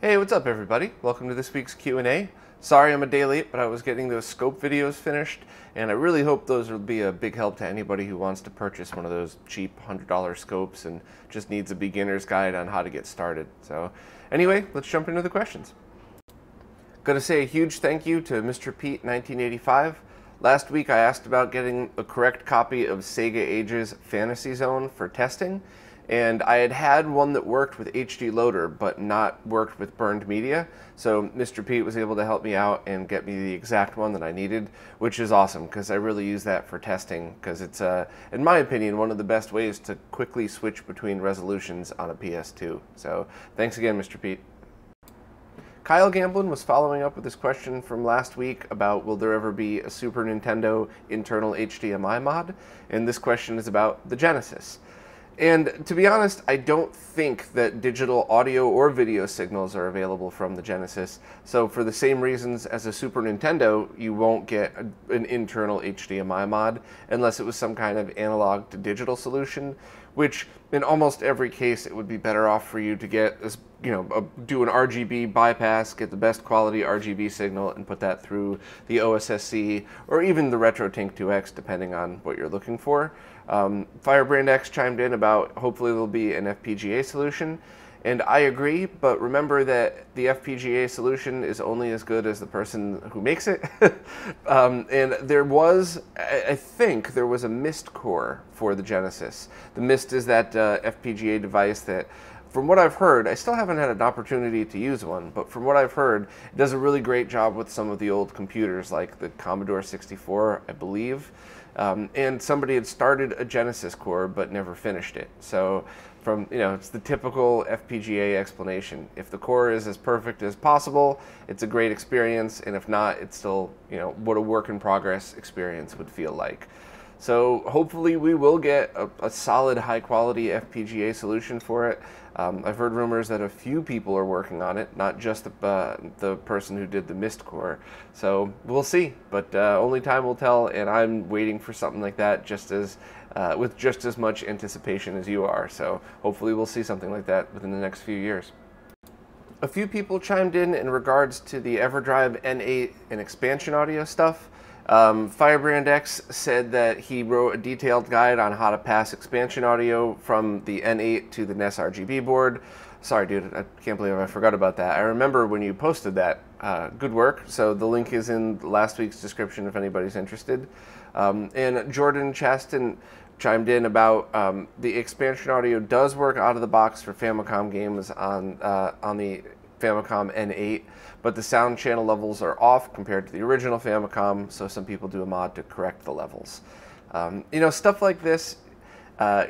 Hey, what's up everybody? Welcome to this week's Q&A. Sorry I'm a day late, but I was getting those scope videos finished, and I really hope those will be a big help to anybody who wants to purchase one of those cheap $100 scopes and just needs a beginner's guide on how to get started. So anyway, let's jump into the questions. Gotta say a huge thank you to Mr. Pete 1985. Last week I asked about getting a correct copy of Sega Age's Fantasy Zone for testing, and I had one that worked with HD Loader but not worked with burned media, so Mr. Pete was able to help me out and get me the exact one that I needed, which is awesome because I really use that for testing because it's, in my opinion, one of the best ways to quickly switch between resolutions on a PS2. So thanks again, Mr. Pete. Kyle Gamblin was following up with this question from last week about will there ever be a Super Nintendo internal HDMI mod, and this question is about the Genesis. And to be honest, I don't think that digital audio or video signals are available from the Genesis. So for the same reasons as a Super Nintendo, you won't get an internal HDMI mod unless it was some kind of analog to digital solution, which in almost every case it would be better off for you to get, do an RGB bypass, get the best quality RGB signal and put that through the OSSC or even the RetroTink 2X depending on what you're looking for. Firebrand X chimed in about hopefully there'll be an FPGA solution, and I agree, but remember that the FPGA solution is only as good as the person who makes it. And there was, I think there was a MIST core for the Genesis. The MIST is that FPGA device that, from what I've heard, I still haven't had an opportunity to use one, but from what I've heard, it does a really great job with some of the old computers like the Commodore 64, I believe. And somebody had started a Genesis core but never finished it. So it's the typical FPGA explanation. If the core is as perfect as possible, it's a great experience, and if not, it's still, what a work in progress experience would feel like. So hopefully we will get a solid high quality FPGA solution for it. I've heard rumors that a few people are working on it, not just the person who did the MIST core. So we'll see, but only time will tell, and I'm waiting for something like that with just as much anticipation as you are. So hopefully we'll see something like that within the next few years. A few people chimed in regards to the EverDrive N8 and expansion audio stuff. Firebrand X said that he wrote a detailed guide on how to pass expansion audio from the N8 to the NES RGB board. Sorry, dude, I can't believe I forgot about that. I remember when you posted that. Good work. So the link is in last week's description if anybody's interested. And Jordan Chaston chimed in about the expansion audio does work out of the box for Famicom games on the Famicom N8, but the sound channel levels are off compared to the original Famicom, so some people do a mod to correct the levels. Stuff like this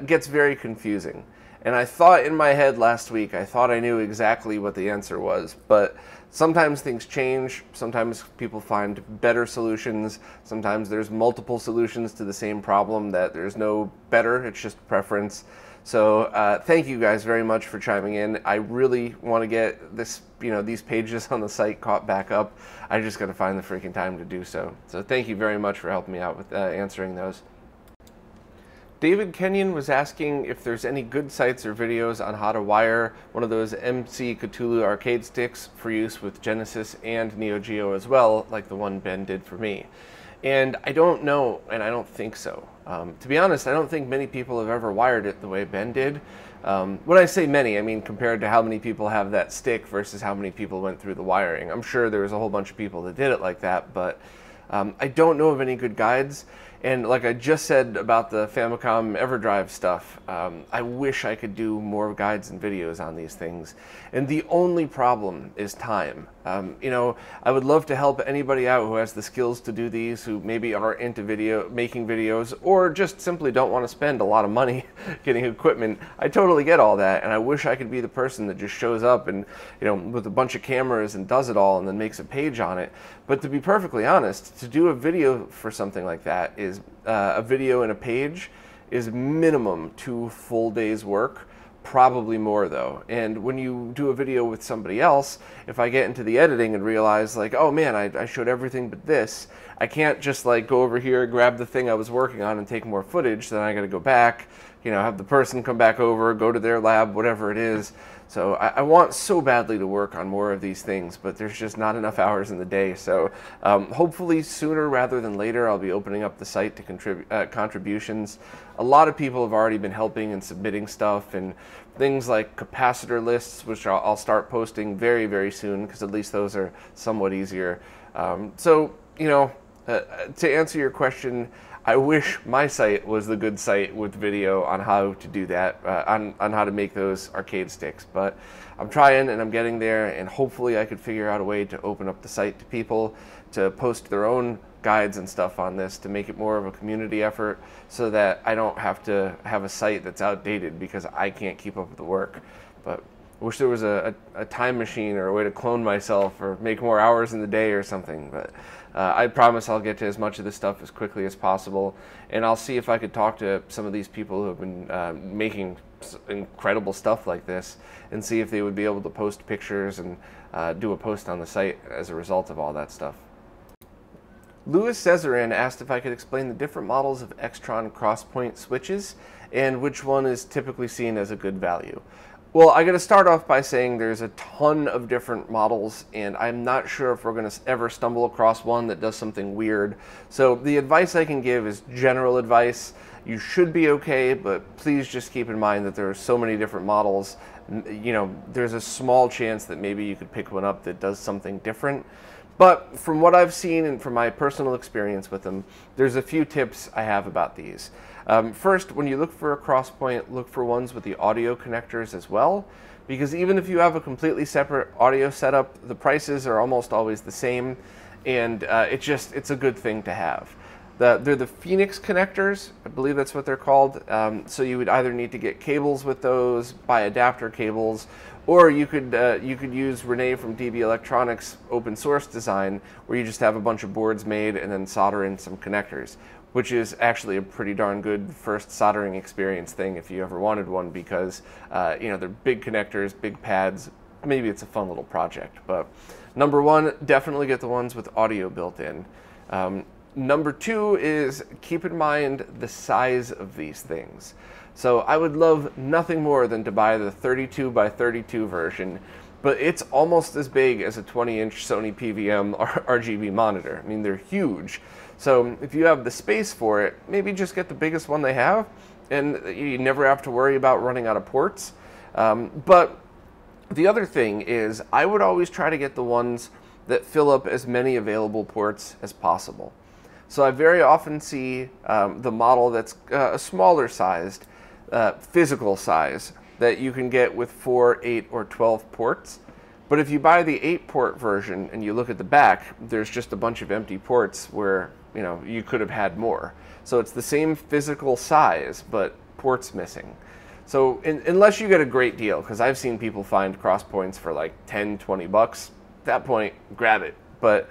gets very confusing. And I thought in my head last week, I thought I knew exactly what the answer was, but sometimes things change, sometimes people find better solutions, sometimes there's multiple solutions to the same problem that there's no better, it's just preference. So thank you guys very much for chiming in. I really want to get this, these pages on the site caught back up. I just got to find the freaking time to do so. So thank you very much for helping me out with answering those. David Kenyon was asking if there's any good sites or videos on how to wire one of those MC Cthulhu arcade sticks for use with Genesis and Neo Geo as well, like the one Ben did for me. And I don't know, and I don't think so. To be honest, I don't think many people have ever wired it the way Ben did. When I say many, I mean compared to how many people have that stick versus how many people went through the wiring. I'm sure there was a whole bunch of people that did it like that, but I don't know of any good guides. And like I just said about the Famicom EverDrive stuff, I wish I could do more guides and videos on these things. And the only problem is time. I would love to help anybody out who has the skills to do these, who maybe are into making videos, or just simply don't want to spend a lot of money getting equipment. I totally get all that, and I wish I could be the person that just shows up and, with a bunch of cameras and does it all and then makes a page on it. But to be perfectly honest, to do a video for something like that is a video and a page is minimum 2 full days work, probably more though. And when you do a video with somebody else, if I get into the editing and realize like, oh man, I showed everything but this, I can't just like go over here, grab the thing I was working on and take more footage, then I gotta go back, have the person come back over, go to their lab, whatever it is. So I want so badly to work on more of these things, but there's just not enough hours in the day. So hopefully sooner rather than later, I'll be opening up the site to contributions. A lot of people have already been helping and submitting stuff, and things like capacitor lists, which I'll start posting very, very soon, because at least those are somewhat easier. So, you know, to answer your question, I wish my site was the good site with video on how to do that, on how to make those arcade sticks. But I'm trying and I'm getting there, and hopefully I could figure out a way to open up the site to people to post their own guides and stuff on this, to make it more of a community effort, so that I don't have to have a site that's outdated because I can't keep up with the work. But I wish there was a time machine or a way to clone myself or make more hours in the day or something. But I promise I'll get to as much of this stuff as quickly as possible, and I'll see if I could talk to some of these people who have been making incredible stuff like this, and see if they would be able to post pictures and do a post on the site as a result of all that stuff. Louis Cesarin asked if I could explain the different models of Extron crosspoint switches and which one is typically seen as a good value. Well, I got to start off by saying there's a ton of different models, and I'm not sure if we're going to ever stumble across one that does something weird. So the advice I can give is general advice. You should be okay, but please just keep in mind that there are so many different models. You know, there's a small chance that maybe you could pick one up that does something different. But from what I've seen and from my personal experience with them, there's a few tips I have about these. First, when you look for a crosspoint, look for ones with the audio connectors as well, because even if you have a completely separate audio setup, the prices are almost always the same, and it's a good thing to have. They're the Phoenix connectors, I believe that's what they're called. So you would either need to get cables with those, buy adapter cables, or you could use Renee from DB Electronics open source design, where you just have a bunch of boards made and then solder in some connectors, which is actually a pretty darn good first soldering experience thing if you ever wanted one, because you know, they're big connectors, big pads. Maybe it's a fun little project. But number one, definitely get the ones with audio built in. Number two is keep in mind the size of these things. So I would love nothing more than to buy the 32 by 32 version, but it's almost as big as a 20-inch Sony PVM RGB monitor. I mean, they're huge. So if you have the space for it, maybe just get the biggest one they have, and you never have to worry about running out of ports. But the other thing is, I would always try to get the ones that fill up as many available ports as possible. So I very often see the model that's a smaller sized, physical size, that you can get with 4, 8, or 12 ports. But if you buy the 8-port version and you look at the back, there's just a bunch of empty ports where, you know, you could have had more. So it's the same physical size, but ports missing. So unless you get a great deal, because I've seen people find crosspoints for like 10, 20 bucks, at that point, grab it. But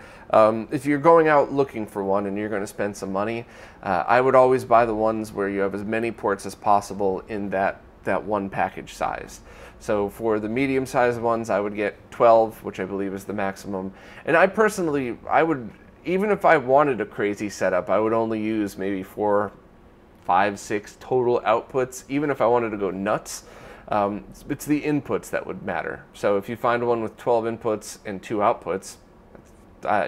if you're going out looking for one and you're going to spend some money, I would always buy the ones where you have as many ports as possible in that one package size. So for the medium-sized ones, I would get 12, which I believe is the maximum. And I personally, even if I wanted a crazy setup, I would only use maybe 4, 5, 6 total outputs, even if I wanted to go nuts. It's the inputs that would matter. So if you find one with 12 inputs and 2 outputs,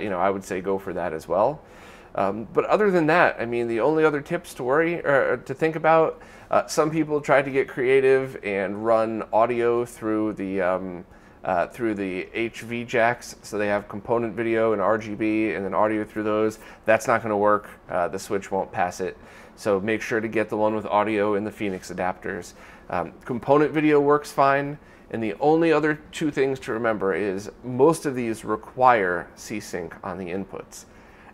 you know, I would say go for that as well. But other than that, I mean, the only other tips to worry or to think about, some people try to get creative and run audio through the HV jacks, so they have component video and RGB and then audio through those. That's not going to work. The switch won't pass it. So make sure to get the one with audio and the Phoenix adapters. Component video works fine. And the only other two things to remember is most of these require C-Sync on the inputs.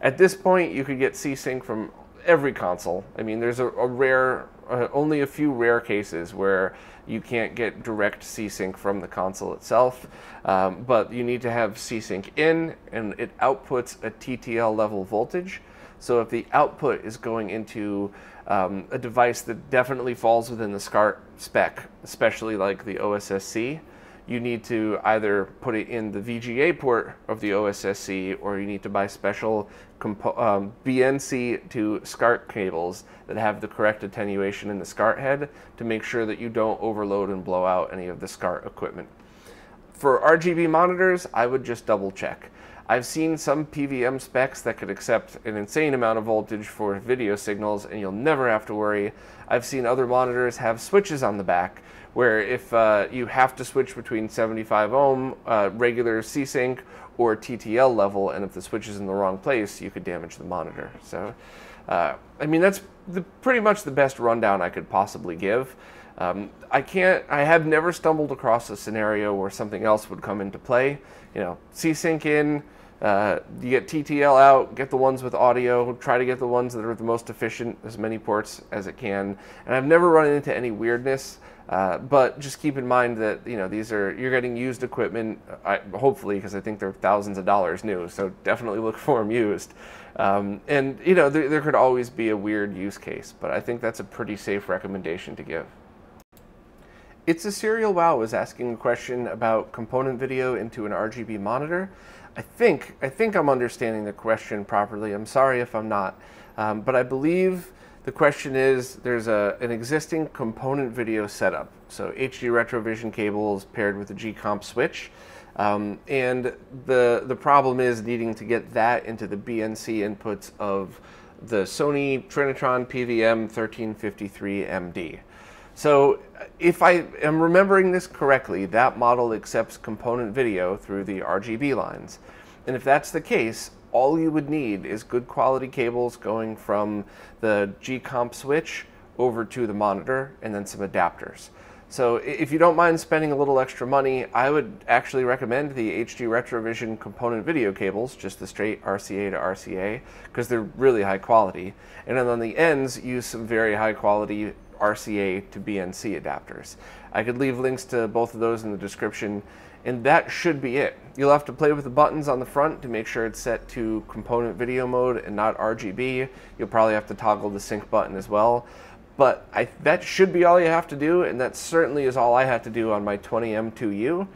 At this point, you could get C-Sync from every console. I mean, there's only a few rare cases where you can't get direct C-Sync from the console itself, but you need to have C-Sync in, and it outputs a TTL level voltage. So if the output is going into a device that definitely falls within the SCART spec, especially like the OSSC, you need to either put it in the VGA port of the OSSC, or you need to buy special BNC to SCART cables that have the correct attenuation in the SCART head to make sure that you don't overload and blow out any of the SCART equipment. For RGB monitors, I would just double check. I've seen some PVM specs that could accept an insane amount of voltage for video signals, and you'll never have to worry. I've seen other monitors have switches on the back, where if you have to switch between 75 ohm, regular C-Sync, or TTL level, and if the switch is in the wrong place, you could damage the monitor. So, I mean, that's pretty much the best rundown I could possibly give. I have never stumbled across a scenario where something else would come into play. You know, C-Sync in, you get TTL out, get the ones with audio, try to get the ones that are the most efficient, as many ports as it can. And I've never run into any weirdness, but just keep in mind that, you know, you're getting used equipment, hopefully, because I think they're thousands of dollars new, so definitely look for them used. And, you know, there could always be a weird use case, but I think that's a pretty safe recommendation to give. It's a Serial Wow was asking a question about component video into an RGB monitor. I think I'm understanding the question properly. I'm sorry if I'm not, but I believe the question is there's an existing component video setup, so HD Retrovision cables paired with a G-Comp switch, and the problem is needing to get that into the BNC inputs of the Sony Trinitron PVM 1353MD. So if I am remembering this correctly, that model accepts component video through the RGB lines. And if that's the case, all you would need is good quality cables going from the G-Comp switch over to the monitor, and then some adapters. So if you don't mind spending a little extra money, I would actually recommend the HD Retrovision component video cables, just the straight RCA to RCA, because they're really high quality. And then on the ends, use some very high quality RCA to BNC adapters. I could leave links to both of those in the description, and that should be it. You'll have to play with the buttons on the front to make sure it's set to component video mode and not RGB. You'll probably have to toggle the sync button as well. But that should be all you have to do, and that certainly is all I had to do on my 20M2U.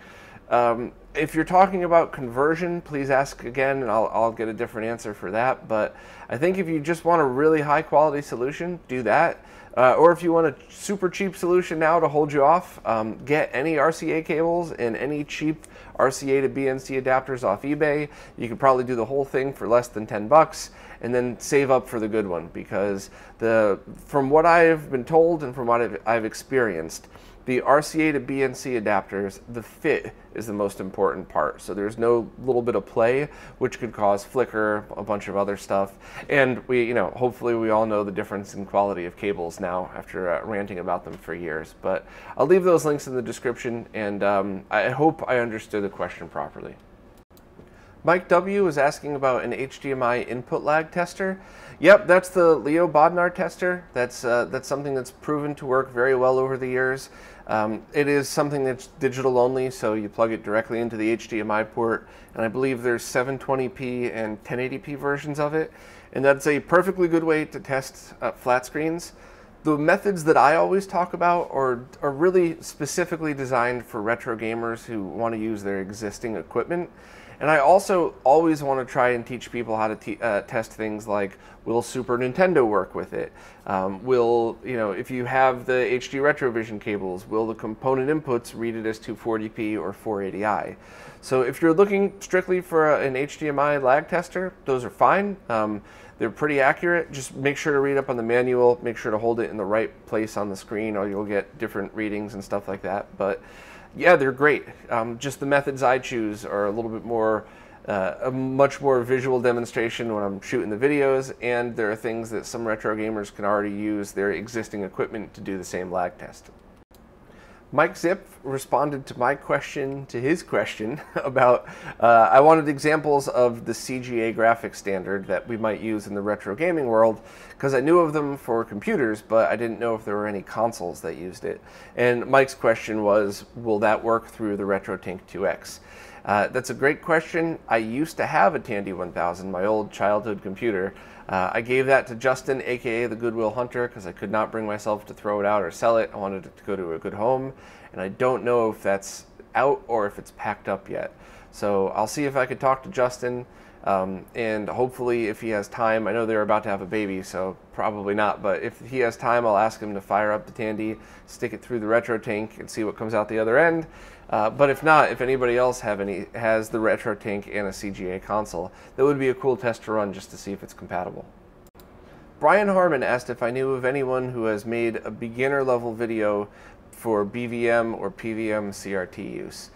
If you're talking about conversion, please ask again, and I'll get a different answer for that. But I think if you just want a really high quality solution, do that. Or if you want a super cheap solution now to hold you off, get any RCA cables and any cheap RCA to BNC adapters off eBay. You could probably do the whole thing for less than 10 bucks, and then save up for the good one, because from what I've been told and from what I've experienced, the RCA to BNC adapters, the fit is the most important part. So there's no little bit of play, which could cause flicker, a bunch of other stuff. And hopefully we all know the difference in quality of cables now after ranting about them for years. But I'll leave those links in the description, and I hope I understood the question properly. Mike W. was asking about an HDMI input lag tester. Yep, that's the Leo Bodnar tester. That's something that's proven to work very well over the years. It is something that's digital only, so you plug it directly into the HDMI port, and I believe there's 720p and 1080p versions of it, and that's a perfectly good way to test flat screens. The methods that I always talk about are really specifically designed for retro gamers who want to use their existing equipment. And I also always want to try and teach people how to test things like, will Super Nintendo work with it? If you have the HD Retrovision cables, will the component inputs read it as 240p or 480i? So if you're looking strictly for an HDMI lag tester, those are fine. They're pretty accurate. Just make sure to read up on the manual, make sure to hold it in the right place on the screen, or you'll get different readings and stuff like that. But yeah, they're great. Just the methods I choose are a little bit more, a much more visual demonstration when I'm shooting the videos, and there are things that some retro gamers can already use their existing equipment to do the same lag test. Mike Zip responded to my question to his question about, I wanted examples of the CGA graphics standard that we might use in the retro gaming world, because I knew of them for computers, but I didn't know if there were any consoles that used it. And Mike's question was, will that work through the RetroTink 2X? That's a great question. I used to have a Tandy 1000, my old childhood computer. I gave that to Justin, aka the Goodwill Hunter, because I could not bring myself to throw it out or sell it. I wanted it to go to a good home, and I don't know if that's out or if it's packed up yet. So I'll see if I could talk to Justin, and hopefully if he has time, I know they're about to have a baby, so probably not, but if he has time, I'll ask him to fire up the Tandy, stick it through the retro tank, and see what comes out the other end. But if not, if anybody else has the retro tank and a CGA console, that would be a cool test to run just to see if it's compatible. Brian Harmon asked if I knew of anyone who has made a beginner level video for BVM or PVM CRT use.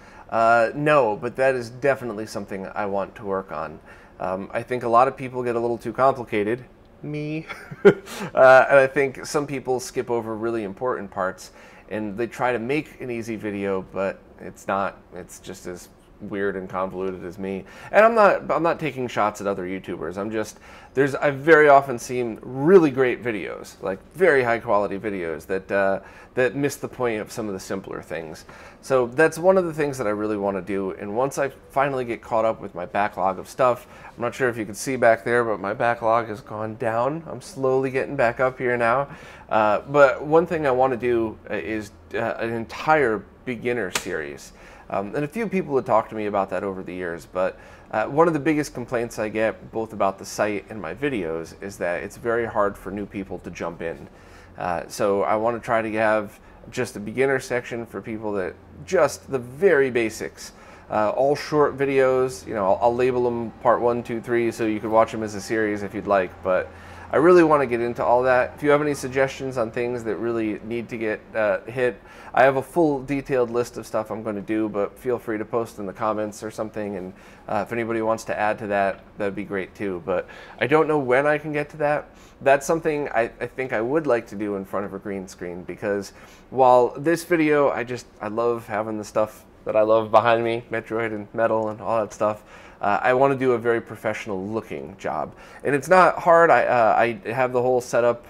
No, but that is definitely something I want to work on. I think a lot of people get a little too complicated. Me. And I think some people skip over really important parts and they try to make an easy video, but it's not. It's just as weird and convoluted as me. And I'm not taking shots at other YouTubers. I've very often seen really great videos, like very high quality videos that miss the point of some of the simpler things. So that's one of the things that I really want to do. And once I finally get caught up with my backlog of stuff, I'm not sure if you can see back there, but my backlog has gone down. I'm slowly getting back up here now. But one thing I want to do is an entire beginner series. And a few people have talked to me about that over the years, but one of the biggest complaints I get both about the site and my videos is that it's very hard for new people to jump in. So I want to try to have just a beginner section for people that just the very basics. All short videos, you know, I'll label them part 1, 2, 3 so you could watch them as a series if you'd like, but I really want to get into all that. If you have any suggestions on things that really need to get hit, I have a full detailed list of stuff I'm going to do, but feel free to post in the comments or something, and if anybody wants to add to that, that'd be great too. But I don't know when I can get to that. That's something I think I would like to do in front of a green screen, because while this video, I love having the stuff that I love behind me, Metroid and Metal and all that stuff. I want to do a very professional looking job, and it's not hard. I have the whole setup.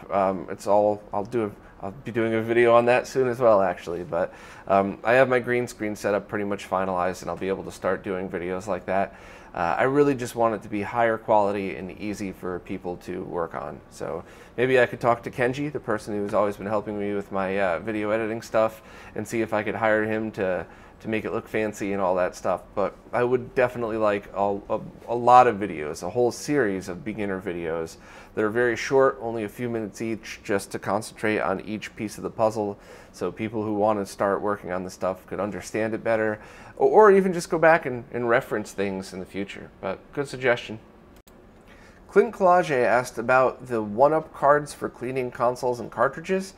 I'll be doing a video on that soon as well, actually. But I have my green screen setup pretty much finalized, and I'll be able to start doing videos like that. I really just want it to be higher quality and easy for people to work on. So maybe I could talk to Kenji, the person who's always been helping me with my video editing stuff, and see if I could hire him to make it look fancy and all that stuff. But I would definitely like a lot of videos, a whole series of beginner videos that are very short, only a few minutes each, just to concentrate on each piece of the puzzle, so people who want to start working on the stuff could understand it better, or even just go back and reference things in the future. But good suggestion. Clint Collage asked about the 1UP cards for cleaning consoles and cartridges.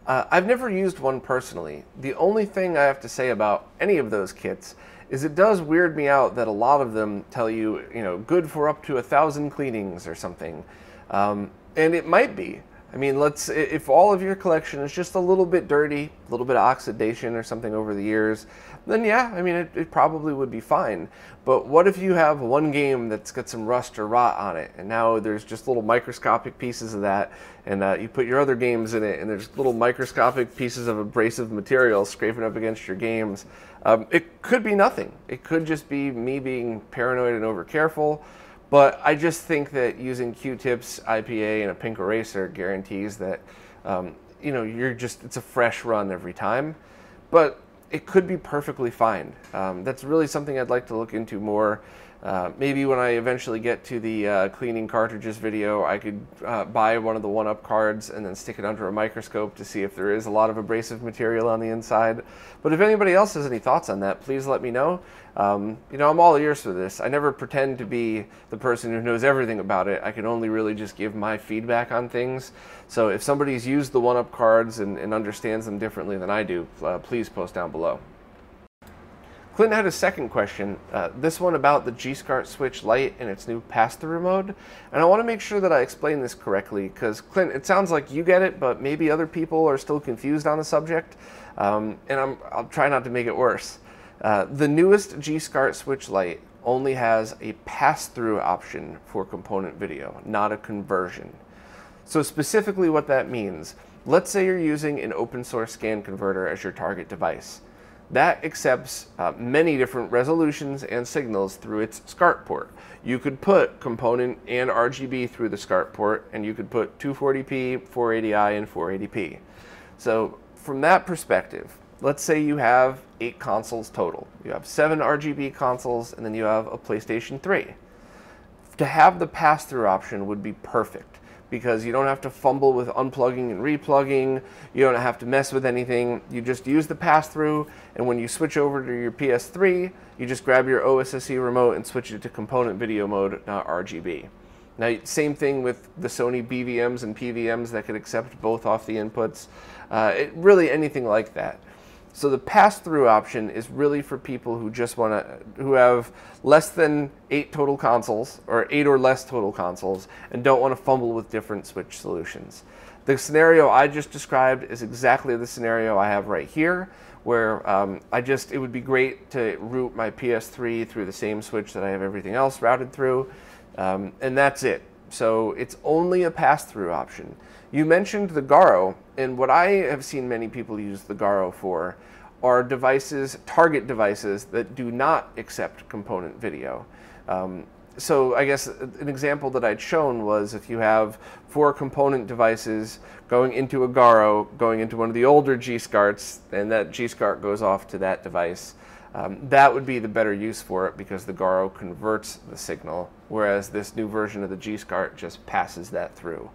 I've never used one personally. The only thing I have to say about any of those kits is it does weird me out that a lot of them tell you, you know, good for up to 1,000 cleanings or something. And it might be. I mean, if all of your collection is just a little bit dirty, a little bit of oxidation or something over the years, then yeah, I mean, it probably would be fine. But what if you have one game that's got some rust or rot on it, and now there's just little microscopic pieces of that, and you put your other games in it, and there's little microscopic pieces of abrasive material scraping up against your games. It could be nothing. It could just be me being paranoid and over careful. But I just think that using Q-tips, IPA, and a pink eraser guarantees that, you know, it's a fresh run every time. But it could be perfectly fine. That's really something I'd like to look into more. Maybe when I eventually get to the cleaning cartridges video, I could buy one of the 1UP cards and then stick it under a microscope to see if there is a lot of abrasive material on the inside. But if anybody else has any thoughts on that, please let me know. You know, I'm all ears for this. I never pretend to be the person who knows everything about it. I can only really just give my feedback on things. So if somebody's used the 1UP cards and understands them differently than I do, please post down below. Clint had a second question, this one about the G-SCART Switch Lite and its new pass-through mode. And I want to make sure that I explain this correctly, because Clint, it sounds like you get it, but maybe other people are still confused on the subject, and I'll try not to make it worse. The newest G-SCART Switch Lite only has a pass-through option for component video, not a conversion. So specifically what that means, let's say you're using an open source scan converter as your target device. That accepts many different resolutions and signals through its SCART port. You could put component and RGB through the SCART port, and you could put 240p, 480i, and 480p. So from that perspective, let's say you have 8 consoles total. You have 7 RGB consoles, and then you have a PlayStation 3. To have the pass-through option would be perfect, because you don't have to fumble with unplugging and replugging. You don't have to mess with anything. You just use the pass-through, and when you switch over to your PS3, you just grab your OSSE remote and switch it to component video mode, not RGB. Now, same thing with the Sony BVMs and PVMs that could accept both off the inputs. Really anything like that. So the pass-through option is really for people who just who have less than 8 total consoles, or 8 or less total consoles, and don't want to fumble with different Switch solutions. The scenario I just described is exactly the scenario I have right here, where it would be great to route my PS3 through the same Switch that I have everything else routed through, and that's it. So it's only a pass-through option. You mentioned the Garo, and what I have seen many people use the Garo for are devices, target devices, that do not accept component video. So I guess an example that I'd shown was if you have 4 component devices going into a Garo, going into one of the older G-SCARTs, and that G-SCART goes off to that device, that would be the better use for it, because the Garo converts the signal, whereas this new version of the G-SCART just passes that through.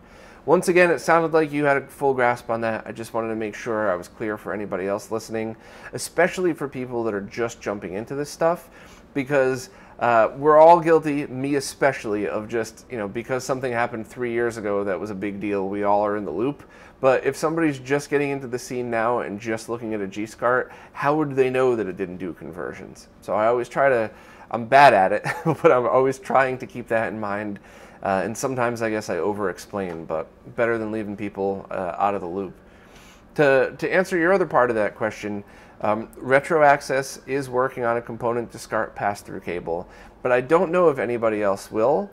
Once again, it sounded like you had a full grasp on that. I just wanted to make sure I was clear for anybody else listening, especially for people that are just jumping into this stuff, because we're all guilty, me especially, of just, because something happened 3 years ago that was a big deal, we all are in the loop. But if somebody's just getting into the scene now and just looking at a G-SCART, how would they know that it didn't do conversions? So I always try to, I'm bad at it, but I'm always trying to keep that in mind. And sometimes I guess I over-explain, but better than leaving people out of the loop. To answer your other part of that question, RetroAccess is working on a component to SCART pass-through cable, but I don't know if anybody else will.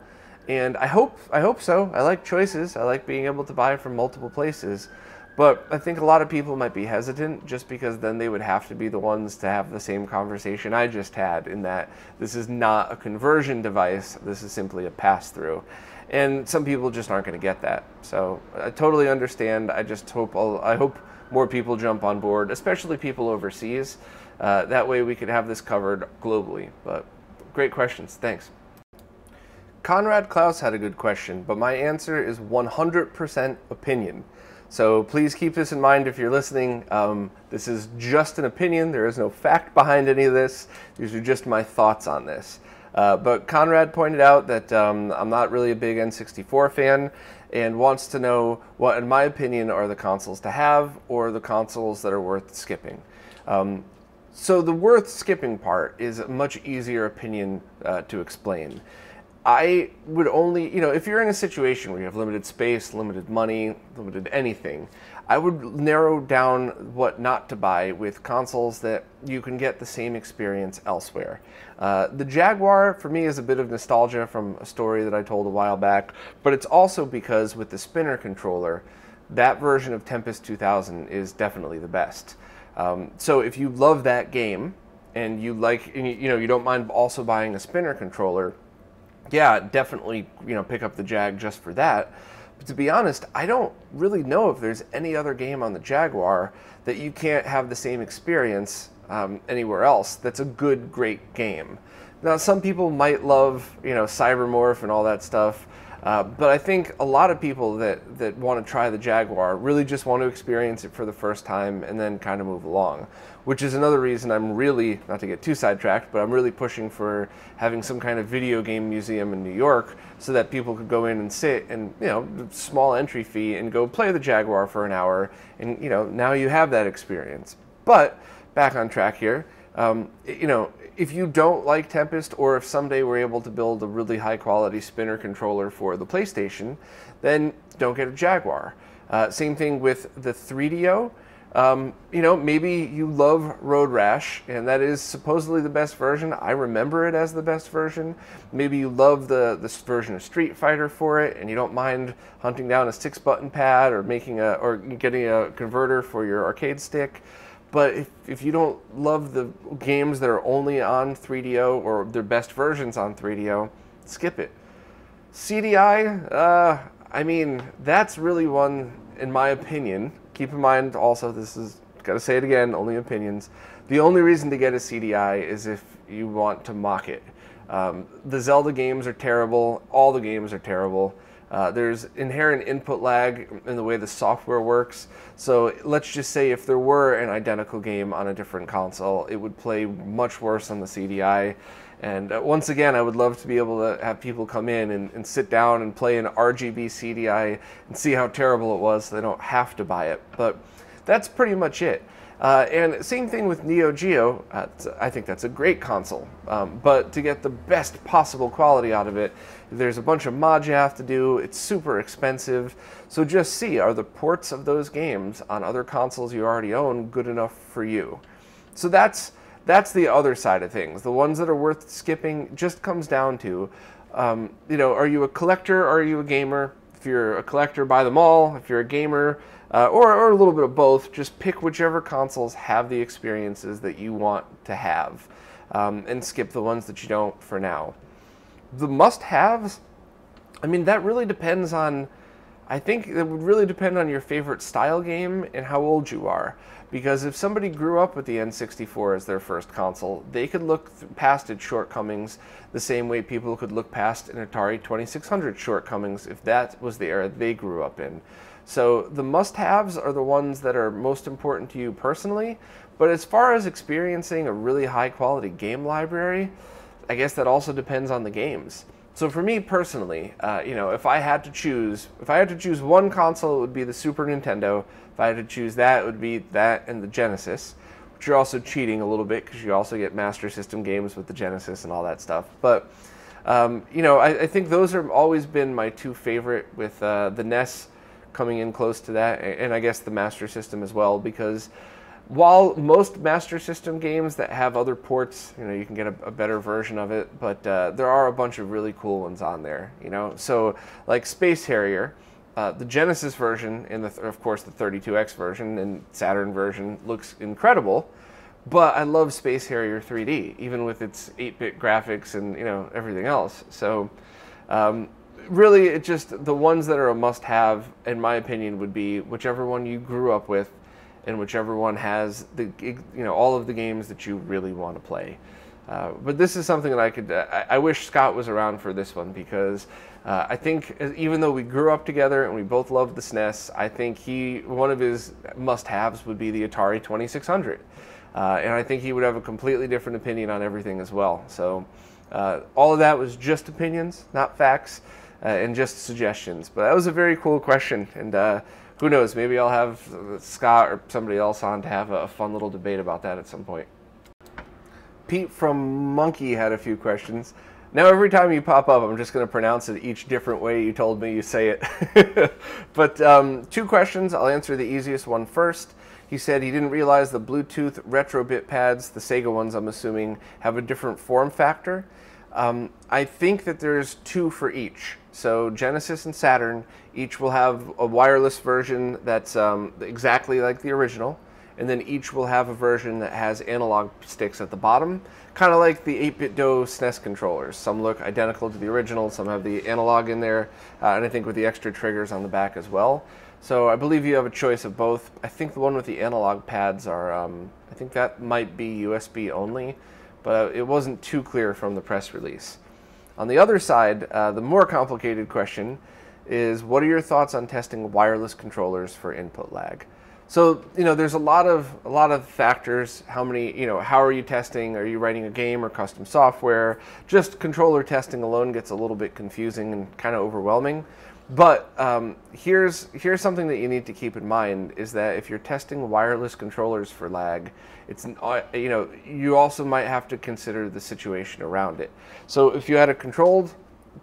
And I hope so. I like choices. I like being able to buy from multiple places. But I think a lot of people might be hesitant, just because then they would have to be the ones to have the same conversation I just had, in that this is not a conversion device, this is simply a pass-through. And some people just aren't going to get that. So I totally understand. I hope more people jump on board, especially people overseas. That way we could have this covered globally. But great questions. Thanks. Conrad Klaus had a good question, but my answer is 100% opinion. So please keep this in mind if you're listening. This is just an opinion. There is no fact behind any of this. These are just my thoughts on this. But Conrad pointed out that I'm not really a big N64 fan, and wants to know what, in my opinion, are the consoles to have, or the consoles that are worth skipping. So the worth skipping part is a much easier opinion to explain. I would only, if you're in a situation where you have limited space, limited money, limited anything, I would narrow down what not to buy with consoles that you can get the same experience elsewhere. The Jaguar, for me, is a bit of nostalgia from a story that I told a while back, but it's also because with the spinner controller, that version of Tempest 2000 is definitely the best. So if you love that game, and you don't mind also buying a spinner controller, yeah, definitely, pick up the Jag just for that. But to be honest, I don't really know if there's any other game on the Jaguar that you can't have the same experience anywhere else that's a good, great game. Now, some people might love, Cybermorph and all that stuff, but I think a lot of people that want to try the Jaguar really just want to experience it for the first time and then kind of move along, which is another reason I'm really, not to get too sidetracked, but I'm really pushing for having some kind of video game museum in New York so that people could go in and sit and, small entry fee, and go play the Jaguar for an hour, and, now you have that experience. But back on track here, if you don't like Tempest, or if someday we're able to build a really high quality spinner controller for the PlayStation, then don't get a Jaguar. Same thing with the 3DO. Maybe you love Road Rash, and that is supposedly the best version. I remember it as the best version. Maybe you love this version of Street Fighter for it, and you don't mind hunting down a 6-button pad, or getting a converter for your arcade stick. But if you don't love the games that are only on 3DO, or their best versions on 3DO, skip it. CDI, that's really one, in my opinion. Keep in mind also, this is gotta say it again, only opinions. The only reason to get a CDI is if you want to mock it. The Zelda games are terrible. All the games are terrible. There's inherent input lag in the way the software works. So let's just say if there were an identical game on a different console, it would play much worse on the CDI. And once again, I would love to be able to have people come in and sit down and play an RGB CDI and see how terrible it was so they don't have to buy it. But that's pretty much it. And same thing with Neo Geo. I think that's a great console. But to get the best possible quality out of it, there's a bunch of mods you have to do. It's super expensive. So just see, are the ports of those games on other consoles you already own good enough for you? So that's the other side of things. The ones that are worth skipping just comes down to, you know, are you a collector or are you a gamer? If you're a collector, buy them all. If you're a gamer, or a little bit of both, just pick whichever consoles have the experiences that you want to have, and skip the ones that you don't for now. The must-haves, I mean, that really depends on, I think it would really depend on your favorite style game and how old you are. Because if somebody grew up with the N64 as their first console, they could look past its shortcomings the same way people could look past an Atari 2600 shortcomings if that was the era they grew up in. So the must-haves are the ones that are most important to you personally, but as far as experiencing a really high-quality game library, I guess that also depends on the games. So for me personally, you know, if I had to choose one console, it would be the Super Nintendo. If I had to choose that, it would be that and the Genesis, which you're also cheating a little bit because you also get Master System games with the Genesis and all that stuff. But, you know, I think those have always been my two favorite, with the NES coming in close to that, and I guess the Master System as well, because while most Master System games that have other ports, you know, you can get a better version of it, but there are a bunch of really cool ones on there, you know. So like Space Harrier, the Genesis version and of course the 32X version and Saturn version looks incredible, but I love Space Harrier 3D, even with its 8-bit graphics and, you know, everything else. So really, it just, the ones that are a must-have, in my opinion, would be whichever one you grew up with, and whichever one has the, you know, all of the games that you really want to play. But this is something that I wish Scott was around for this one, because I think even though we grew up together and we both loved the SNES, I think one of his must-haves would be the Atari 2600. And I think he would have a completely different opinion on everything as well. So all of that was just opinions, not facts, and just suggestions. But that was a very cool question, and who knows, maybe I'll have Scott or somebody else on to have a fun little debate about that at some point. Pete from Monkey had a few questions. Now every time you pop up, I'm just going to pronounce it each different way you told me you say it. But 2 questions. I'll answer the easiest one first. He said he didn't realize the Bluetooth Retrobit pads, the Sega ones I'm assuming, have a different form factor. I think that there's 2 for each. So Genesis and Saturn each will have a wireless version that's exactly like the original, and then each will have a version that has analog sticks at the bottom, kind of like the 8BitDo SNES controllers. Some look identical to the original, some have the analog in there, and I think with the extra triggers on the back as well. So I believe you have a choice of both. I think the one with the analog pads are, I think that might be USB only, but it wasn't too clear from the press release. On the other side, the more complicated question is, what are your thoughts on testing wireless controllers for input lag? So, you know, there's a lot of factors. How many, you know, how are you testing? Are you writing a game or custom software? Just controller testing alone gets a little bit confusing and kind of overwhelming. But here's something that you need to keep in mind, is that if you're testing wireless controllers for lag, it's, you know, you also might have to consider the situation around it. So if you had a controlled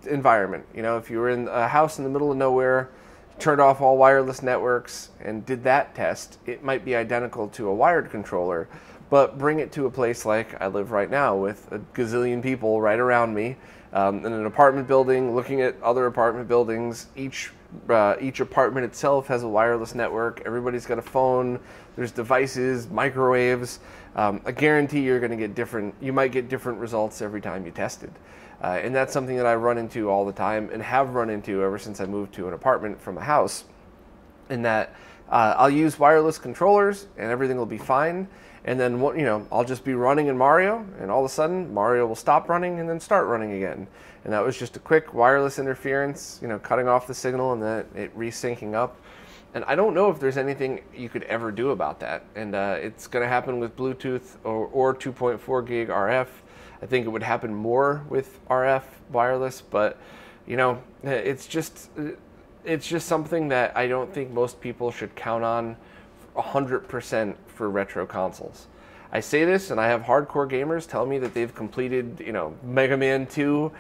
environment, you know, if you were in a house in the middle of nowhere, turned off all wireless networks and did that test, it might be identical to a wired controller. But bring it to a place like I live right now with a gazillion people right around me, in an apartment building, looking at other apartment buildings. Each apartment itself has a wireless network. Everybody's got a phone. There's devices, microwaves. I guarantee you're going to get different. You might get different results every time you test it, and that's something that I run into all the time and have run into ever since I moved to an apartment from a house. In that I'll use wireless controllers and everything will be fine. And then, I'll just be running in Mario, and all of a sudden Mario will stop running and then start running again. And that was just a quick wireless interference, cutting off the signal and then it resyncing up. And I don't know if there's anything you could ever do about that. And it's going to happen with Bluetooth or 2.4 gig RF. I think it would happen more with RF wireless, but it's just something that I don't think most people should count on 100% for retro consoles. I say this, and I have hardcore gamers tell me that they've completed, Mega Man 2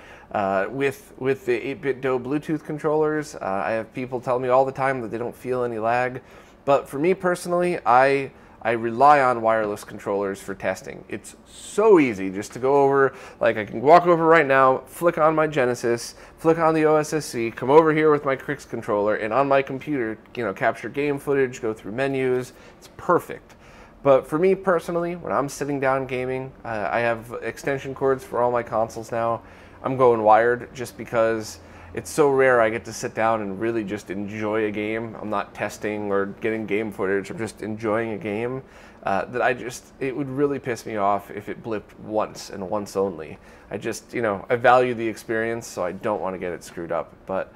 with the 8BitDo Bluetooth controllers. I have people tell me all the time that they don't feel any lag. But for me personally, I rely on wireless controllers for testing. It's so easy just to go over, like I can walk over right now, flick on my Genesis, flick on the OSSC, come over here with my Crix controller, and on my computer, capture game footage, go through menus. It's perfect. But for me personally, when I'm sitting down gaming, I have extension cords for all my consoles now. I'm going wired just because it's so rare I get to sit down and really just enjoy a game. I'm not testing or getting game footage. I'm just enjoying a game it would really piss me off if it blipped once and once only. I value the experience, so I don't want to get it screwed up. But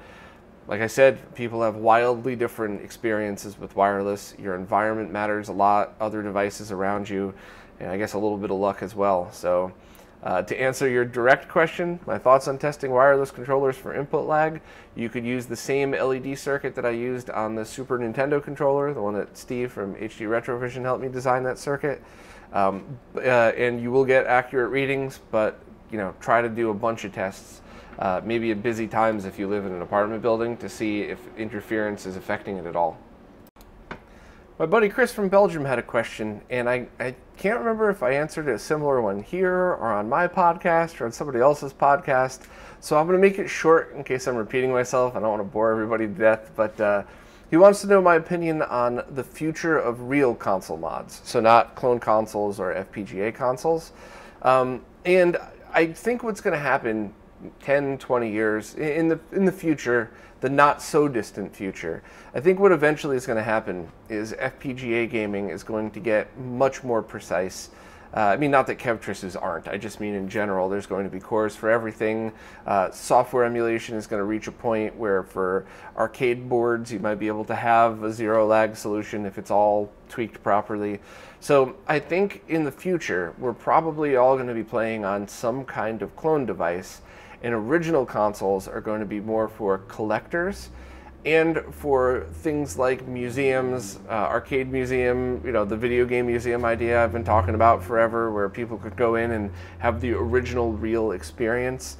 like I said, people have wildly different experiences with wireless. Your environment matters a lot, other devices around you, and I guess a little bit of luck as well. So to answer your direct question, my thoughts on testing wireless controllers for input lag, you could use the same LED circuit that I used on the Super Nintendo controller, the one that Steve from HD Retrovision helped me design that circuit. And you will get accurate readings, but try to do a bunch of tests. Maybe at busy times if you live in an apartment building to see if interference is affecting it at all. My buddy Chris from Belgium had a question, and I can't remember if I answered a similar one here or on my podcast or on somebody else's podcast, so I'm going to make it short in case I'm repeating myself. I don't want to bore everybody to death, but he wants to know my opinion on the future of real console mods, so not clone consoles or FPGA consoles. And I think what's going to happen 10, 20 years in the future, the not so distant future, I think what eventually is going to happen is FPGA gaming is going to get much more precise. I mean, not that Kevtris's aren't. I just mean in general, there's going to be cores for everything. Software emulation is going to reach a point where for arcade boards, you might be able to have a zero lag solution if it's all tweaked properly. So I think in the future, we're probably all going to be playing on some kind of clone device, and original consoles are going to be more for collectors and for things like museums, arcade museum, the video game museum idea I've been talking about forever, where people could go in and have the original real experience.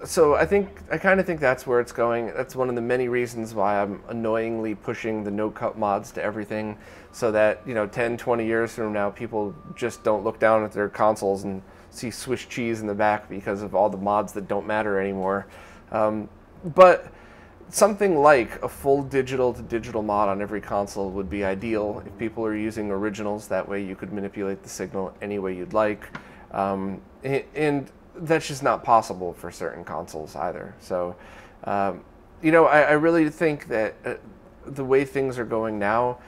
So I kind of think that's where it's going. That's one of the many reasons why I'm annoyingly pushing the no-cut mods to everything, so that 10, 20 years from now, people just don't look down at their consoles and see Swiss cheese in the back because of all the mods that don't matter anymore. But something like a full digital-to-digital mod on every console would be ideal if people are using originals. That way you could manipulate the signal any way you'd like. And that's just not possible for certain consoles either. So, I really think that the way things are going now,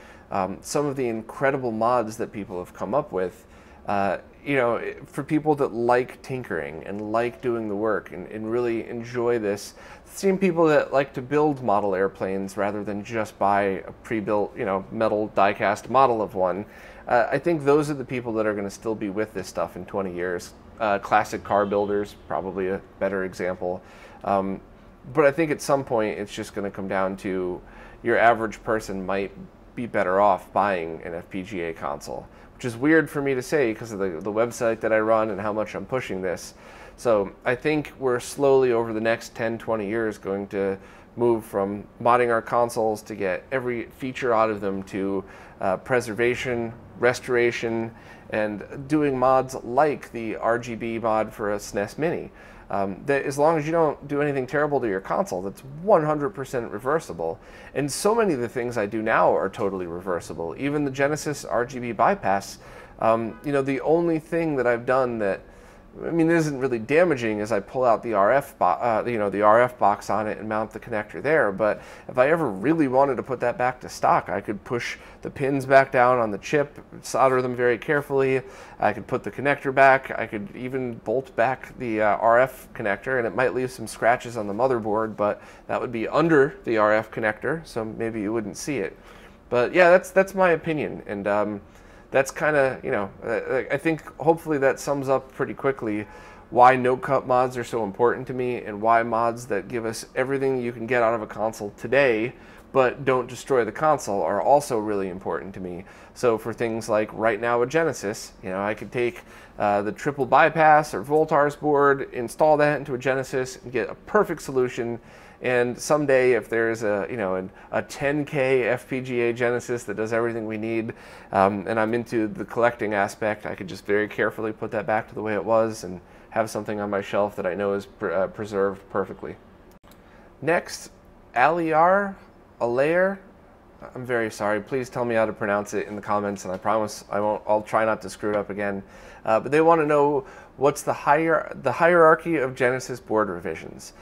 some of the incredible mods that people have come up with, for people that like tinkering and like doing the work and really enjoy this, same people that like to build model airplanes rather than just buy a pre-built, metal die-cast model of one, I think those are the people that are going to still be with this stuff in 20 years. Classic car builders, probably a better example. But I think at some point it's just going to come down to your average person might be better off buying an FPGA console, which is weird for me to say because of the website that I run and how much I'm pushing this. So I think we're slowly over the next 10, 20 years going to move from modding our consoles to get every feature out of them to preservation, restoration, and doing mods like the RGB mod for a SNES Mini. That as long as you don't do anything terrible to your console, that's 100% reversible. And so many of the things I do now are totally reversible. Even the Genesis RGB bypass, the only thing that I've done that I mean, it isn't really damaging as I pull out the the RF box on it and mount the connector there. But if I ever really wanted to put that back to stock, I could push the pins back down on the chip, solder them very carefully. I could put the connector back. I could even bolt back the RF connector, and it might leave some scratches on the motherboard, but that would be under the RF connector, so maybe you wouldn't see it. But yeah, that's my opinion, and that's kind of, I think hopefully that sums up pretty quickly why no-cut mods are so important to me, and why mods that give us everything you can get out of a console today but don't destroy the console are also really important to me. So for things like right now a Genesis, I could take the triple bypass or Voltars board, install that into a Genesis, and get a perfect solution. And someday, if there's a 10K FPGA Genesis that does everything we need, and I'm into the collecting aspect, I could just very carefully put that back to the way it was and have something on my shelf that I know is preserved perfectly. Next, Aliar, I'm very sorry. Please tell me how to pronounce it in the comments, and I promise I won't. I'll try not to screw it up again. But they want to know what's the hierarchy of Genesis board revisions.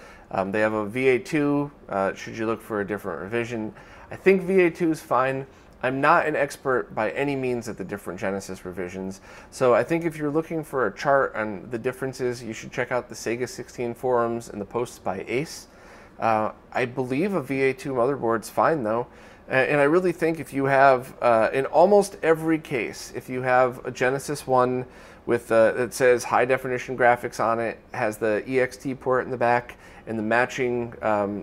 They have a VA2, should you look for a different revision. I think VA2 is fine. I'm not an expert by any means at the different Genesis revisions, so I think if you're looking for a chart on the differences, you should check out the Sega 16 forums and the posts by Ace. I believe a VA2 motherboard's fine though, and I really think if you have, in almost every case, if you have a Genesis 1 with that says high definition graphics on it, has the EXT port in the back, and the matching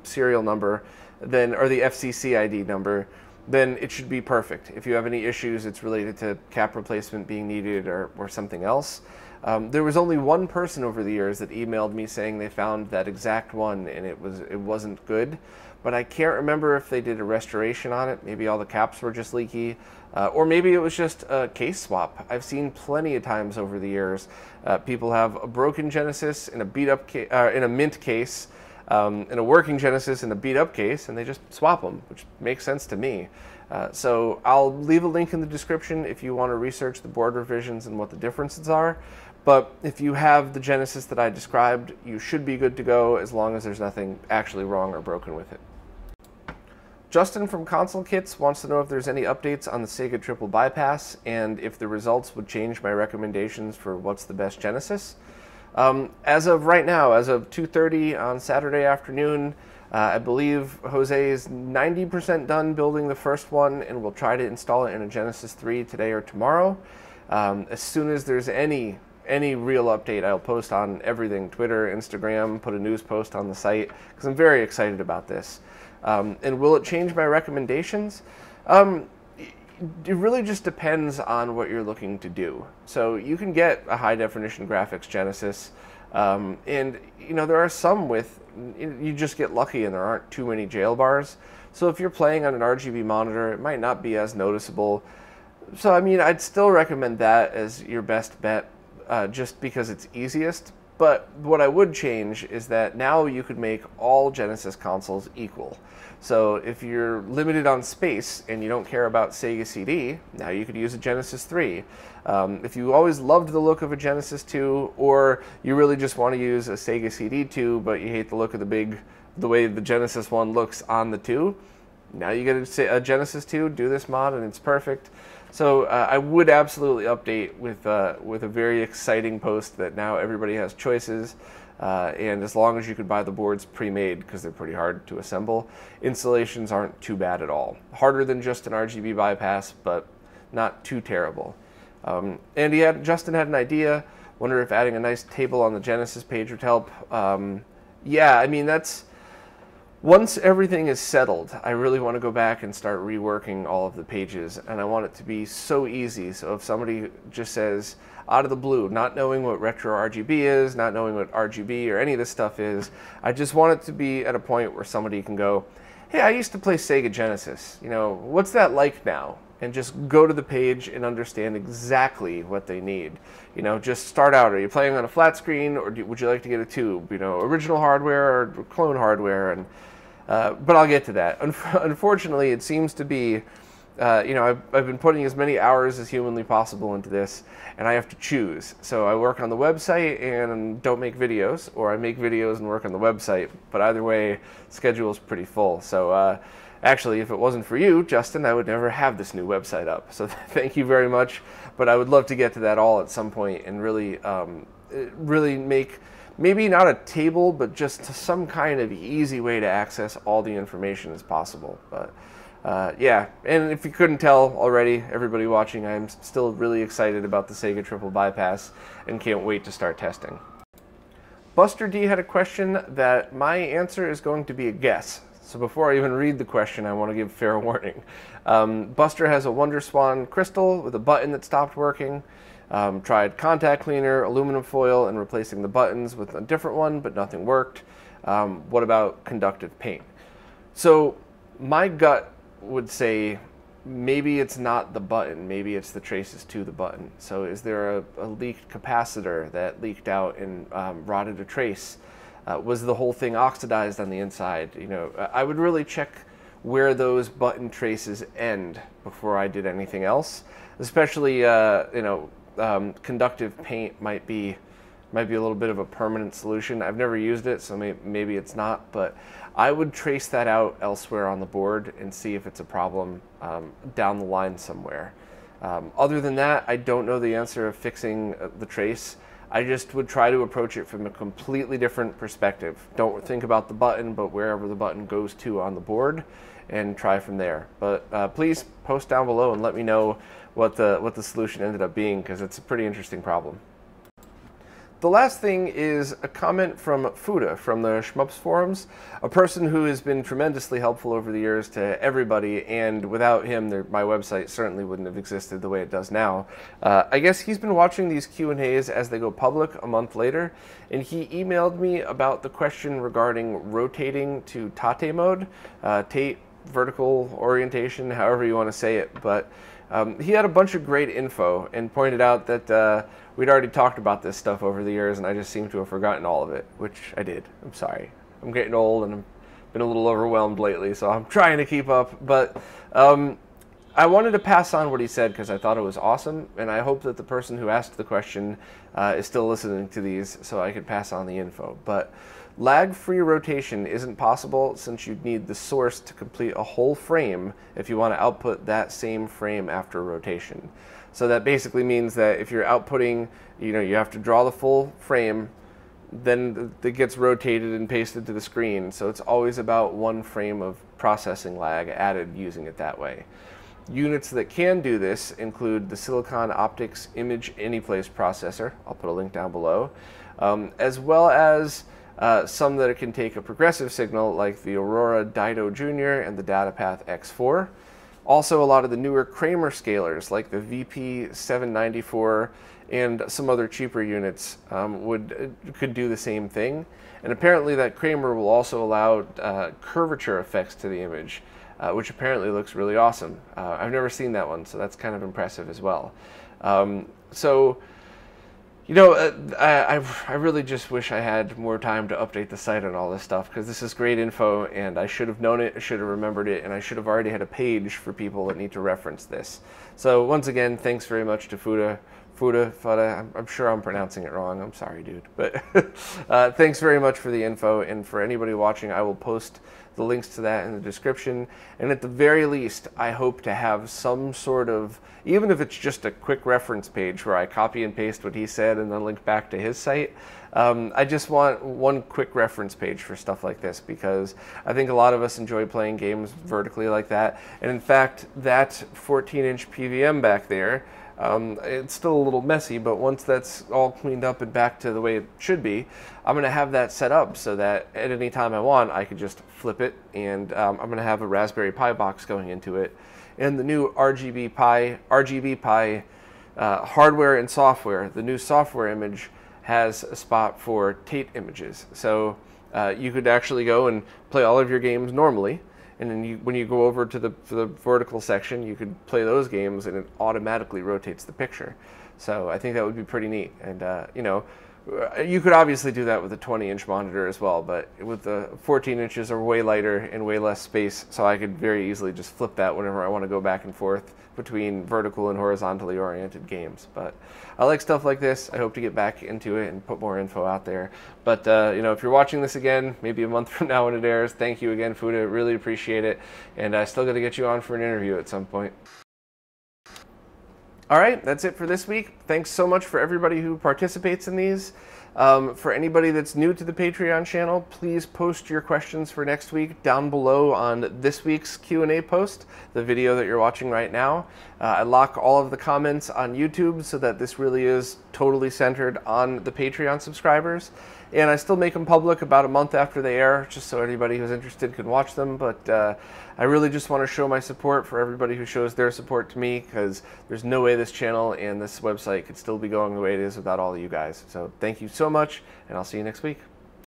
serial number, then, or the FCC ID number, then it should be perfect. If you have any issues, it's related to cap replacement being needed or something else. There was only one person over the years that emailed me saying they found that exact one and it wasn't good, but I can't remember if they did a restoration on it. Maybe all the caps were just leaky, or maybe it was just a case swap. I've seen plenty of times over the years people have a broken Genesis in a beat up in a mint case, in a working Genesis in a beat up case, and they just swap them, which makes sense to me. So I'll leave a link in the description if you want to research the board revisions and what the differences are. But if you have the Genesis that I described, you should be good to go as long as there's nothing actually wrong or broken with it. Justin from Console Kits wants to know if there's any updates on the Sega Triple Bypass and if the results would change my recommendations for what's the best Genesis. As of right now, as of 2:30 on Saturday afternoon, I believe Jose is 90% done building the first one, and we'll try to install it in a Genesis 3 today or tomorrow. As soon as there's any real update, I'll post on everything, Twitter, Instagram, put a news post on the site, because I'm very excited about this. And will it change my recommendations? It really just depends on what you're looking to do. So you can get a high definition graphics Genesis, and there are some with, you just get lucky and there aren't too many jail bars. So if you're playing on an RGB monitor, it might not be as noticeable. So I mean, I'd still recommend that as your best bet, just because it's easiest. But what I would change is that now you could make all Genesis consoles equal. So if you're limited on space and you don't care about Sega CD, now you could use a Genesis 3. If you always loved the look of a Genesis 2, or you really just want to use a Sega CD 2, but you hate the look of the way the Genesis 1 looks on the 2, now you get a Genesis 2, do this mod, and it's perfect. So I would absolutely update with a very exciting post that now everybody has choices, and as long as you could buy the boards pre-made, because they're pretty hard to assemble, installations aren't too bad at all. Harder than just an RGB bypass, but not too terrible. And Justin had an idea. Wonder if adding a nice table on the Genesis page would help. Yeah, I mean, once everything is settled, I really want to go back and start reworking all of the pages, and I want it to be so easy. So if somebody just says, out of the blue, not knowing what retro RGB is, not knowing what RGB or any of this stuff is, I just want it to be at a point where somebody can go, hey, I used to play Sega Genesis, what's that like now? And just go to the page and understand exactly what they need. Just start out, are you playing on a flat screen, or would you like to get a tube? Original hardware or clone hardware, and but I'll get to that. Unfortunately, it seems to be you know, I've been putting as many hours as humanly possible into this, and I have to choose. So I work on the website and don't make videos, or I make videos and work on the website. But either way, schedule is pretty full. So actually, if it wasn't for you, Justin, I would never have this new website up. So thank you very much. But I would love to get to that all at some point and really, really make maybe not a table, but just some kind of easy way to access all the information as possible. But yeah, and if you couldn't tell already, everybody watching, I'm still really excited about the Sega Triple Bypass and can't wait to start testing. Buster D had a question that my answer is going to be a guess. So before I even read the question, I want to give fair warning. Buster has a WonderSwan crystal with a button that stopped working. Tried contact cleaner, aluminum foil, and replacing the buttons with a different one, but nothing worked. What about conductive paint? So my gut would say maybe it's not the button, maybe it's the traces to the button. So is there a leaked capacitor that leaked out and rotted a trace? Was the whole thing oxidized on the inside? You know, I would really check where those button traces end before I did anything else. Especially, you know, conductive paint might be a little bit of a permanent solution. I've never used it, so maybe it's not, but I would trace that out elsewhere on the board and see if it's a problem down the line somewhere. Other than that, I don't know the answer of fixing the trace. I just would try to approach it from a completely different perspective. Don't think about the button, but wherever the button goes to on the board, and try from there. But please post down below and let me know what the solution ended up being, because it's a pretty interesting problem. The last thing is a comment from Fuda from the Shmups forums, a person who has been tremendously helpful over the years to everybody, and without him, my website certainly wouldn't have existed the way it does now. I guess he's been watching these Q&As as they go public a month later, and he emailed me about the question regarding rotating to Tate mode, Tate vertical orientation, however you want to say it, but he had a bunch of great info and pointed out that we'd already talked about this stuff over the years, and I just seem to have forgotten all of it, which I did. I'm sorry. I'm getting old and I've been a little overwhelmed lately, so I'm trying to keep up. But I wanted to pass on what he said because I thought it was awesome, and I hope that the person who asked the question is still listening to these so I could pass on the info. But lag-free rotation isn't possible since you'd need the source to complete a whole frame if you want to output that same frame after rotation. So that basically means that if you're outputting, you know, you have to draw the full frame, then it gets rotated and pasted to the screen. So it's always about one frame of processing lag added using it that way. Units that can do this include the Silicon Optics Image Anyplace processor, I'll put a link down below, as well as some that can take a progressive signal like the Aurora Dido Jr. and the DataPath X4. Also, a lot of the newer Kramer scalers like the VP794 and some other cheaper units could do the same thing. And apparently that Kramer will also allow curvature effects to the image, which apparently looks really awesome. I've never seen that one, so that's kind of impressive as well. So, you know, I really just wish I had more time to update the site on all this stuff, because this is great info, and I should have known it, I should have remembered it, and I should have already had a page for people that need to reference this. So once again, thanks very much to Fuda. I'm sure I'm pronouncing it wrong. I'm sorry, dude. But thanks very much for the info, and for anybody watching, I will post the links to that in the description. And at the very least, I hope to have some sort of, even if it's just a quick reference page where I copy and paste what he said and then link back to his site. I just want one quick reference page for stuff like this, because I think a lot of us enjoy playing games vertically like that. And in fact, that 14-inch PVM back there, it's still a little messy, but once that's all cleaned up and back to the way it should be, I'm going to have that set up so that at any time I want, I could just flip it, and I'm going to have a Raspberry Pi box going into it. And the new RGB Pi hardware and software, the new software image has a spot for Tate images. So you could actually go and play all of your games normally, and then when you go over to the vertical section, you could play those games and it automatically rotates the picture. So I think that would be pretty neat. And you know, You could obviously do that with a 20-inch monitor as well, but with the 14 inches are way lighter and way less space, so I could very easily just flip that whenever I want to go back and forth between vertical and horizontally oriented games. But I like stuff like this. I hope to get back into it and put more info out there. But you know, if you're watching this again, maybe a month from now when it airs, thank you again, Fuda. Really appreciate it, and I still got to get you on for an interview at some point. All right, that's it for this week. Thanks so much for everybody who participates in these. For anybody that's new to the Patreon channel, please post your questions for next week down below on this week's Q&A post, the video that you're watching right now. I lock all of the comments on YouTube so that this really is totally centered on the Patreon subscribers. And I still make them public about a month after they air, just so anybody who's interested can watch them. But I really just want to show my support for everybody who shows their support to me, because there's no way this channel and this website could still be going the way it is without all of you guys. So thank you so much, and I'll see you next week.